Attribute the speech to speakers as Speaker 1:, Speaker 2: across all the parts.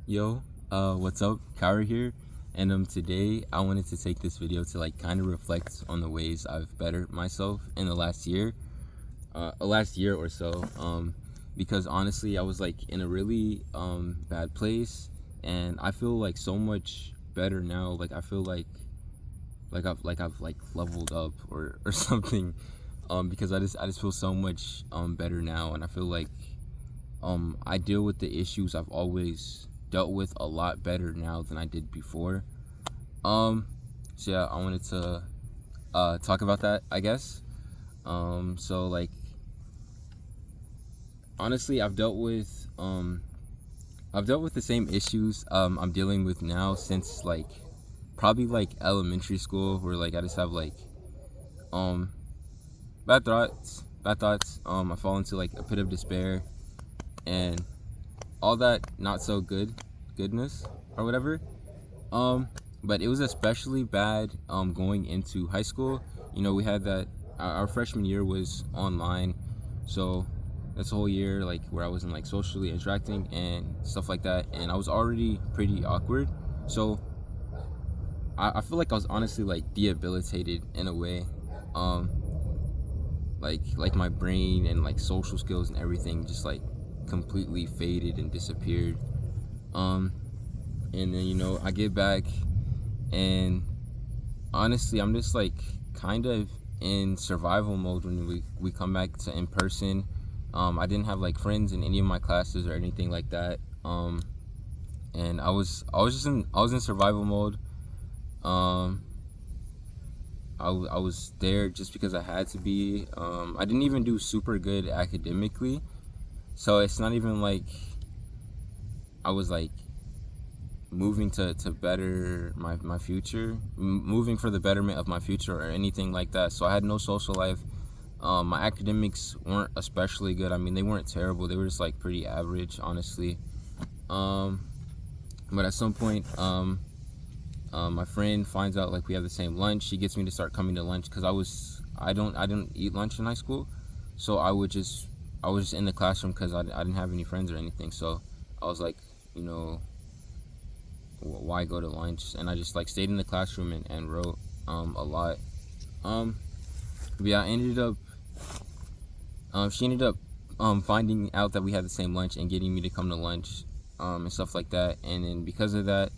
Speaker 1: Yo, what's up? Kyra here, and today I wanted to take this video to like kind of reflect on the ways I've bettered myself in the last year or so. Because honestly, I was like in a really bad place, and I feel like so much better now. Like I feel like I've leveled up or something. Because I just feel so much better now, and I feel like I deal with the issues I've always dealt with a lot better now than I did before. Um, so yeah, I wanted to talk about that, I guess. So like honestly, I've dealt with the same issues I'm dealing with now since like probably like elementary school, where like I just have like um bad thoughts. I fall into like a pit of despair and all that not so goodness or whatever. Um, but it was especially bad going into high school. You know, we had that our freshman year was online, so this whole year like where I wasn't like socially interacting and stuff like that, and I was already pretty awkward. So I feel like I was honestly like debilitated in a way. Um, like my brain and like social skills and everything just like completely faded and disappeared. Um, and then I get back, and honestly I'm just like kind of in survival mode when we come back to in person. I didn't have like friends in any of my classes or anything like that. And I was in survival mode. um I was there just because I had to be. I didn't even do super good academically, so it's not even like I was like moving to better my future, moving for the betterment of my future or anything like that. So I had no social life. My academics weren't especially good. I mean, they weren't terrible. They were just like pretty average, honestly. Um, but at some point, my friend finds out like we have the same lunch. She gets me to start coming to lunch because I didn't eat lunch in high school, so I was just in the classroom because I didn't have any friends or anything. So I was like, you know, why go to lunch? And I just like stayed in the classroom and wrote a lot. Um, but yeah, I ended up she ended up finding out that we had the same lunch and getting me to come to lunch, and stuff like that. And then because of that,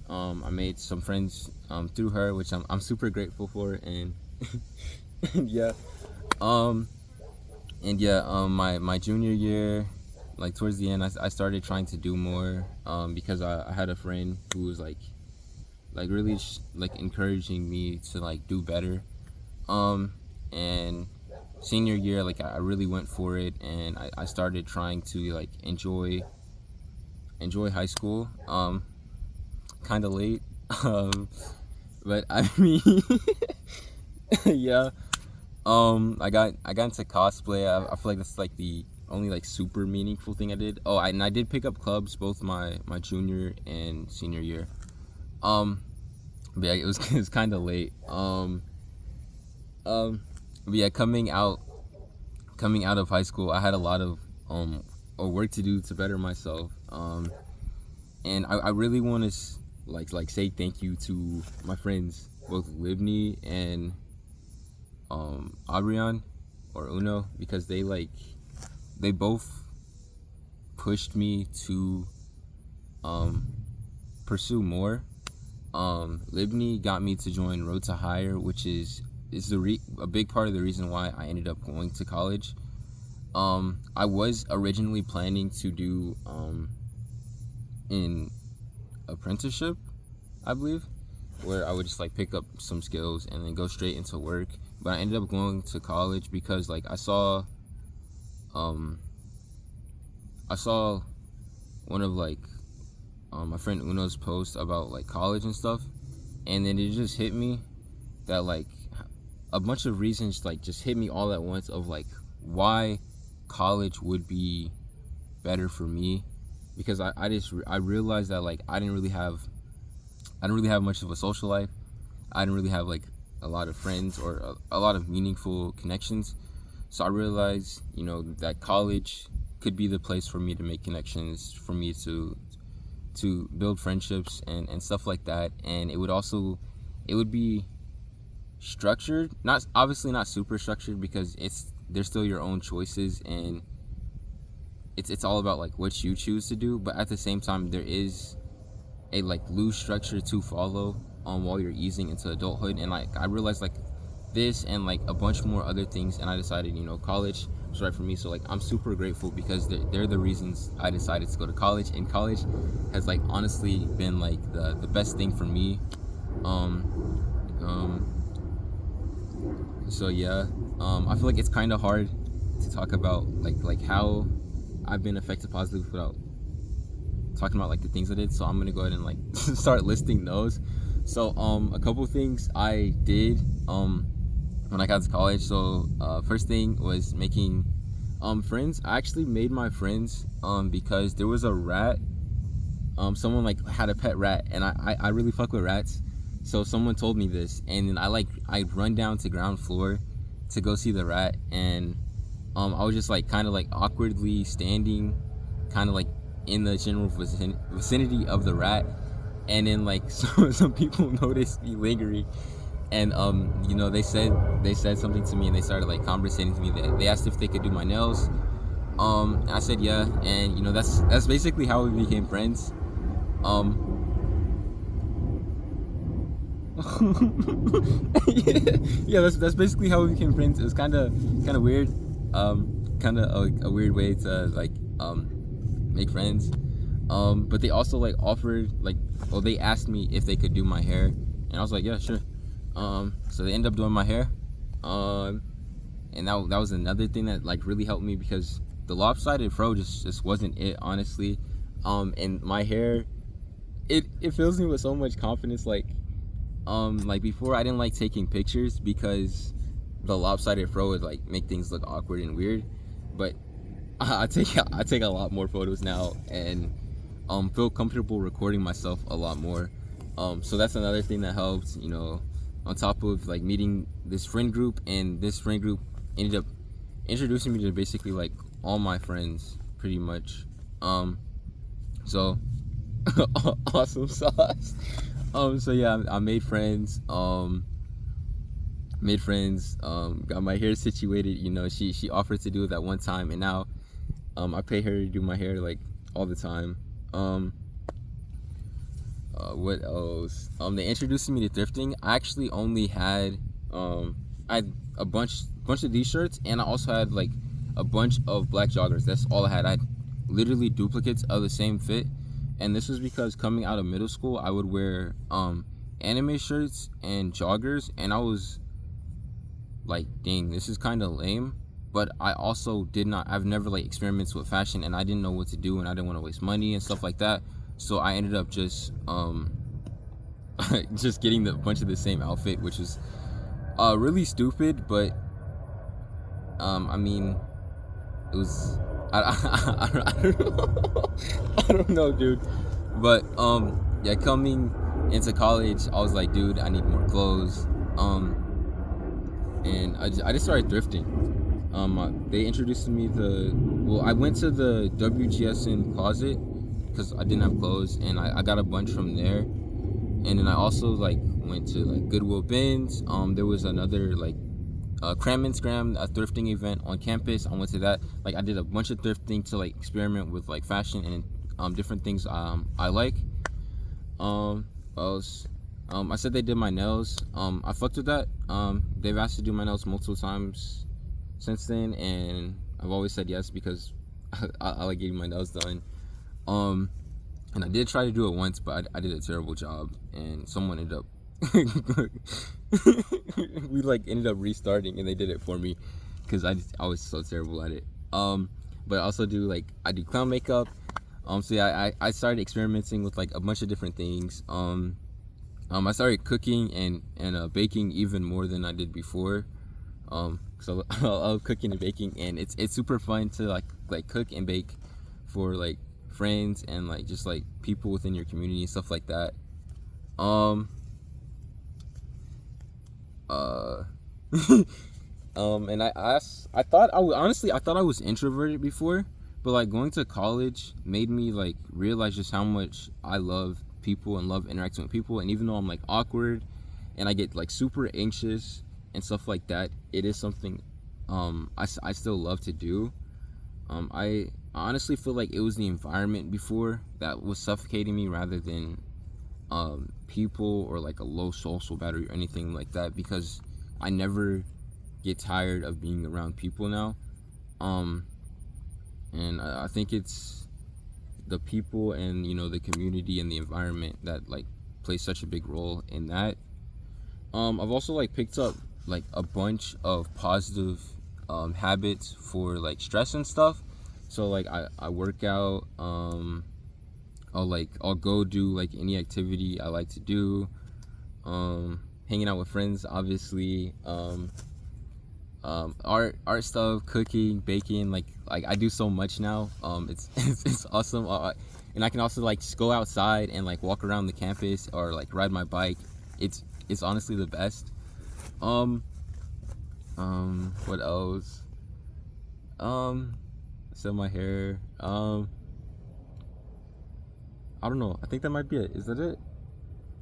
Speaker 1: I made some friends through her, which I'm super grateful for. And and yeah, um, my junior year, like towards the end, I started trying to do more, because I had a friend who was like really like encouraging me to like do better. And senior year, like I really went for it, and I started trying to like enjoy high school. Kind of late. um but I mean, yeah. I got into cosplay. I feel like that's like the only like super meaningful thing I did. And I did pick up clubs both my junior and senior year. um but yeah, it was kind of late. Um but yeah, coming out of high school, I had a lot of work to do to better myself. And I really want to like say thank you to my friends, both Libni and Adrian or Uno, because they both pushed me to um pursue more. Libni got me to join Road to Hire, which is a big part of the reason why I ended up going to college. I was originally planning to do an apprenticeship, I believe, where I would just like pick up some skills and then go straight into work. But I ended up going to college because like um I saw one of like my friend Uno's post about like college and stuff, and then it just hit me that like a bunch of reasons like just hit me all at once of like why college would be better for me. Because I realized that like I didn't really have much of a social life. I didn't really have like a lot of friends or a lot of meaningful connections. So I realized, that college could be the place for me to make connections, for me to build friendships and stuff like that. And it would be structured, not obviously not super structured, because they're still your own choices, and it's all about like what you choose to do. But at the same time, there is a like loose structure to follow while you're easing into adulthood. And like I realized like this and like a bunch more other things, and I decided, college was right for me. So like I'm super grateful, because they're the reasons I decided to go to college, and college has like honestly been like the best thing for me. So yeah, I feel like it's kind of hard to talk about like how I've been affected positively without talking about like the things I did. So I'm gonna go ahead and like start listing those. So a couple things I did when I got to college. So first thing was making friends. I actually made my friends because there was a rat. Someone like had a pet rat, and I really fuck with rats. So someone told me this, and then I run down to ground floor to go see the rat, and I was just like kind of like awkwardly standing, kind of like in the general vicinity of the rat, and then like some people noticed me lingering, and they said something to me, and they started like conversating to me. They asked if they could do my nails. I said yeah, and that's basically how we became friends. Yeah, that's basically how we became friends. It was kind of weird, kind of a weird way to like make friends. But they also like offered they asked me if they could do my hair, and I was like, yeah, sure. So they ended up doing my hair, and that was another thing that like really helped me, because the lopsided fro just wasn't it, honestly. And my hair, it fills me with so much confidence. Like before, I didn't like taking pictures because the lopsided fro would like make things look awkward and weird. But I take a lot more photos now, and feel comfortable recording myself a lot more. So that's another thing that helped. On top of like meeting this friend group, and this friend group ended up introducing me to basically like all my friends, pretty much. So awesome sauce. So yeah, I made friends. Got my hair situated. She offered to do it that one time, and now I pay her to do my hair like all the time. What else? They introduced me to thrifting. I actually only had I had a bunch of these shirts, and I also had like a bunch of black joggers. That's all I had. I had literally duplicates of the same fit. And this was because coming out of middle school, I would wear anime shirts and joggers, and I was like, dang, this is kind of lame. But I also I've never like experimented with fashion, and I didn't know what to do, and I didn't want to waste money and stuff like that. So I ended up just just getting a bunch of the same outfit, which was really stupid. But I mean, it was I don't know. I don't know, dude. But yeah, coming into college, I was like, dude, I need more clothes. And I just started thrifting. They introduced me I went to the WGSN closet because I didn't have clothes, and I got a bunch from there. And then I also like went to like Goodwill Bins. There was another like Cram and Scram, a thrifting event on campus. I went to that. Like I did a bunch of thrifting to like experiment with like fashion and different things I like. What else? I said they did my nails. I fucked with that. They've asked to do my nails multiple times since then, and I've always said yes because I like getting my nails done. And I did try to do it once, but I did a terrible job, and someone ended up we like ended up restarting, and they did it for me because I was so terrible at it. But I also do I do clown makeup. So yeah, I started experimenting with like a bunch of different things. I started cooking and baking even more than I did before. So I love cooking and baking, and it's super fun to like cook and bake for like friends and like just like people within your community and stuff like that. And I thought I was introverted before, But like going to college made me like realize just how much I love people and love interacting with people. And even though I'm like awkward and I get like super anxious and stuff like that, it is something I still love to do. I honestly feel like it was the environment before that was suffocating me rather than people or like a low social battery or anything like that, because I never get tired of being around people now. And I think it's the people and the community and the environment that like plays such a big role in that. I've also like picked up like a bunch of positive habits for like stress and stuff. So like I work out. I'll go do like any activity I like to do. Hanging out with friends, obviously. Art stuff, cooking, baking. Like I do so much now. It's awesome. And I can also like just go outside and like walk around the campus or like ride my bike. It's honestly the best. What else? Sell my hair. I don't know. I think that might be it. Is that it?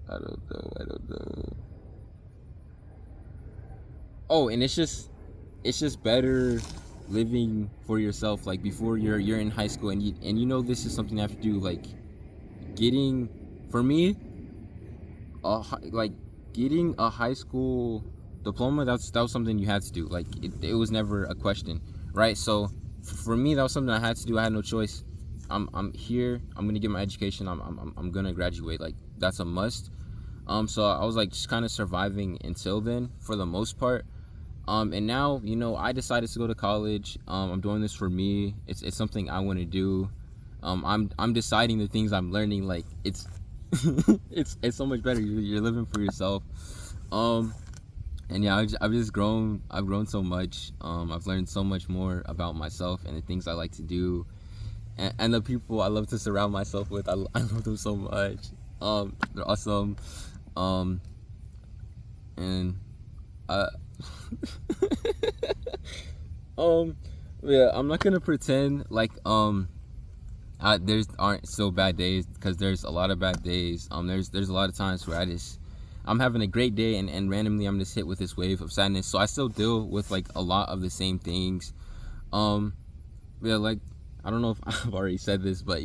Speaker 1: I don't know. Oh, and it's just better living for yourself. Like before you're in high school, and this is something I have to do. Like getting, for me, getting a high school diploma. That was something you had to do. Like it was never a question, right? So for me, that was something I had to do. I had no choice. I'm here. I'm gonna get my education. I'm gonna graduate. Like that's a must. So I was like just kind of surviving until then for the most part. And now I decided to go to college. I'm doing this for me. It's something I want to do. I'm deciding the things I'm learning. Like it's it's so much better. You're living for yourself. And yeah, I've just grown. I've grown so much. I've learned so much more about myself and the things I like to do. And the people I love to surround myself with, I love them so much. They're awesome. And yeah, I'm not gonna pretend like there's aren't so bad days, because there's a lot of bad days. There's a lot of times where I'm having a great day and randomly I'm just hit with this wave of sadness. So I still deal with like a lot of the same things. Yeah, like I don't know if I've already said this, but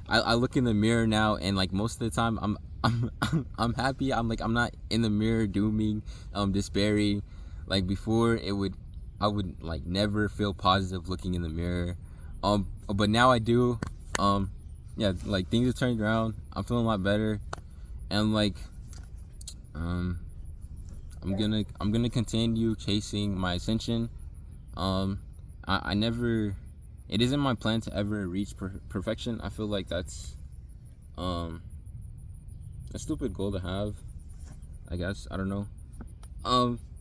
Speaker 1: I look in the mirror now, and like most of the time I'm happy. I'm not in the mirror dooming, despairing. Like before, I would like never feel positive looking in the mirror. But now I do. Yeah, like things are turning around. I'm feeling a lot better, and like I'm gonna continue chasing my ascension. I never. It isn't my plan to ever reach perfection. I feel like that's a stupid goal to have, I guess. I don't know.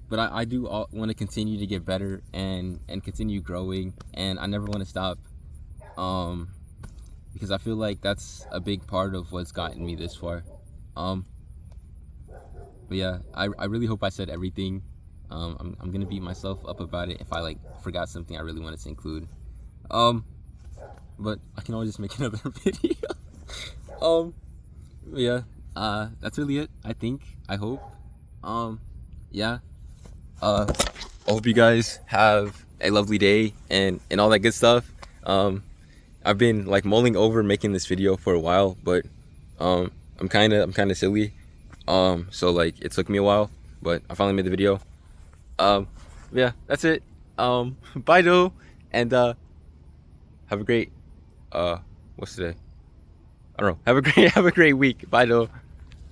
Speaker 1: But I do want to continue to get better and continue growing, and I never want to stop. Because I feel like that's a big part of what's gotten me this far. But yeah, I really hope I said everything. I'm gonna beat myself up about it if I like forgot something I really wanted to include. But I can always just make another video. Yeah, that's really it, I think. I hope. Yeah. I hope you guys have a lovely day and all that good stuff. I've been like mulling over making this video for a while, but I'm kind of silly. So like it took me a while, but I finally made the video. Yeah, that's it. Bye though, and have a great what's today? I don't know. Have a great week. Bye though.